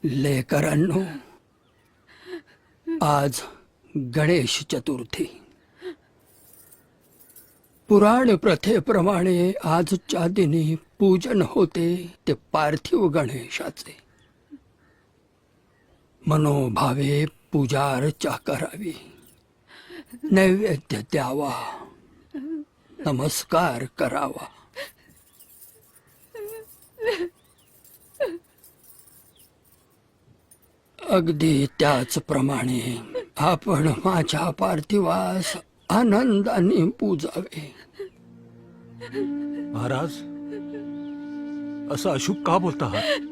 लेकरांनो, आज गणेश चतुर्थी. पुराण प्रथेप्रमाणे आजच्या दिनी पूजन होते ते पार्थिव गणेशाचे. मनोभावे पूजा अर्चा करावी, नैवेद्य द्यावा, नमस्कार करावा. अगदी त्याचप्रमाणे आपण माझ्या पार्थिवास आनंदाने पूजावे. महाराज, असं अशुभ का बोलता आहात?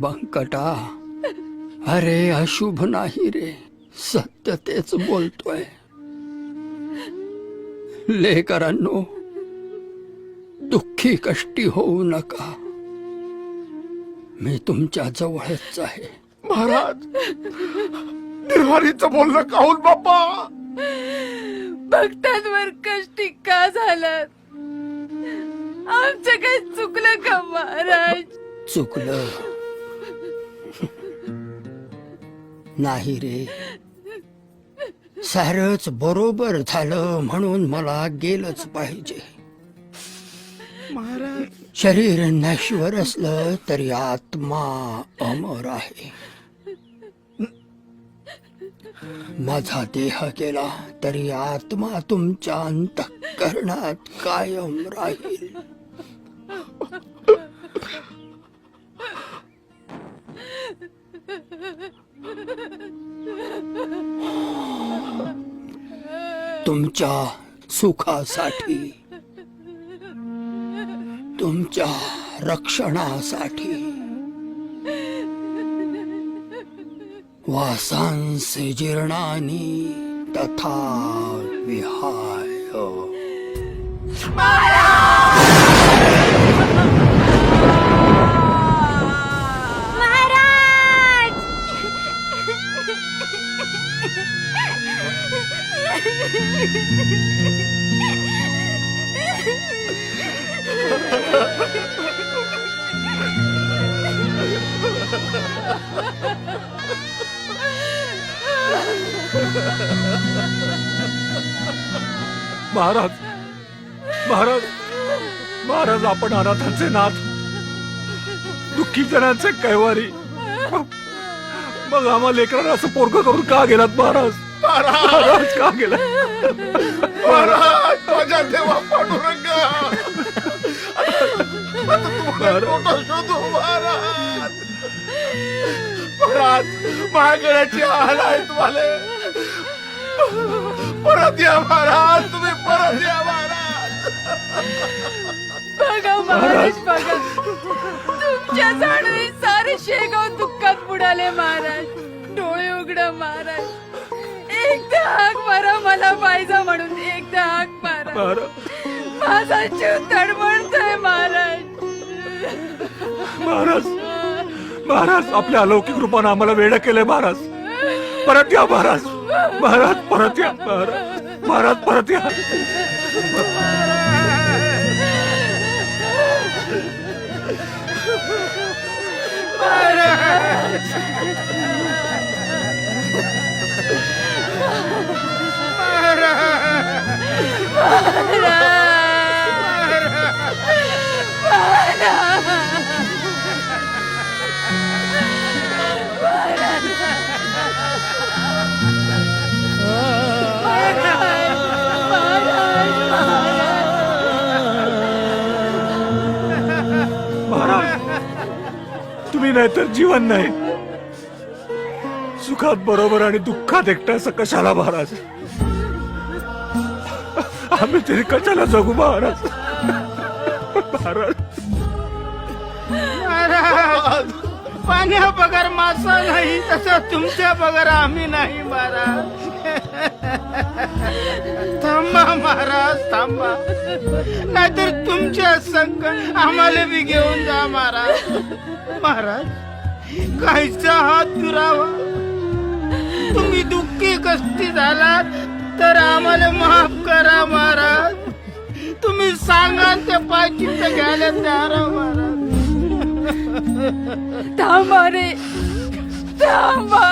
बंकटा, अरे अशुभ नाही रे, सत्य तेच बोलतोय. लेकरांनो, दुःखी कष्टी होऊ नका, मी तुमच्या जवळच आहे. महाराज, निर्वाणीचं बोलणं काहून बाप्पा? भक्तांवर कष्टी का झालात? आमचं काही चुकलं का महाराज? चुकलं नाही रे, सारच बरोबर झालं म्हणून मला गेलंच पाहिजे. शरीर नश्वर असलं तरी आत्मा अमर आहे. माझा देह गेला तरी आत्मा तुमच्या अंतःकरणात कायम राहील. तुमच्या सुखासाठी, तुमच्या रक्षणासाठी, वासांसे जीर्णानि तथा विहाय. महाराज, महाराज, महाराज, आपण अनाथांचे नाथ, दुःखी जणांचे कैवारी. मग आम्हा लेकरांना असं पोरगं करून का गेलात महाराज? महाराज का गेला? महाराज, माझ्या देवा पांडुरंगा, आता शोधू महाराज. महाराज, महागडाची हाल आहेत मला. परत या महाराज, तुम्ही परत या महाराज. बघा महाराज, बघा, तुमच्या झाडाने सारे शेगाव दुःखात बुडाले महाराज. डोळे उघडा महाराज, एकदा हाक मारा मला पाहिजे म्हणून, एकदा हाक मारा. माझा जीव तडमडतोय महाराज. महाराज, महाराज, आपल्या अलौकिक रूपानं आम्हाला वेडं केलंय महाराज. परत या महाराज, महाराज परत या महाराज, महाराज परत या. तुम्ही नाही तर जीवन नाही, सुखात बरोबर आणि दुःखात एकटा असं कशाला महाराज? आम्ही तरी कशाला जगू महाराज? महाराज, महाराज, पाण्या पगार मासा नाही तसं तुमच्या पगार आम्ही नाही महाराज. थांबा महाराज, थांबा, नाहीतर तुमच्या संकट आम्हाला बी घेऊन जा महाराज. महाराज, काहीचा हात दुरावा. तुम्ही दुःखी कष्टी झालात तर आम्हाला माफ करा महाराज. तुम्ही सांगाल ते पाय चित्त घ्यायला तयार आहो महाराज. थांबा रे, थांबा.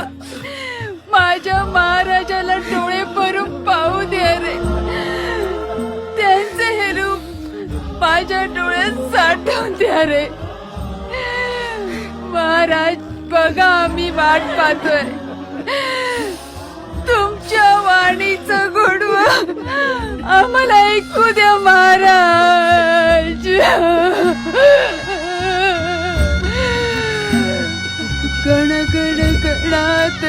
माझ्या महाराजाला डोळे भरून पाहू द्या रे. त्यांचे हे रूप माझ्या डोळ्यात साठवून द्या रे. महाराज बघा, आम्ही वाट पाहतोय. तुमच्या वाणीचं गोडवं आम्हाला ऐकू द्या महाराज. गण गण गणात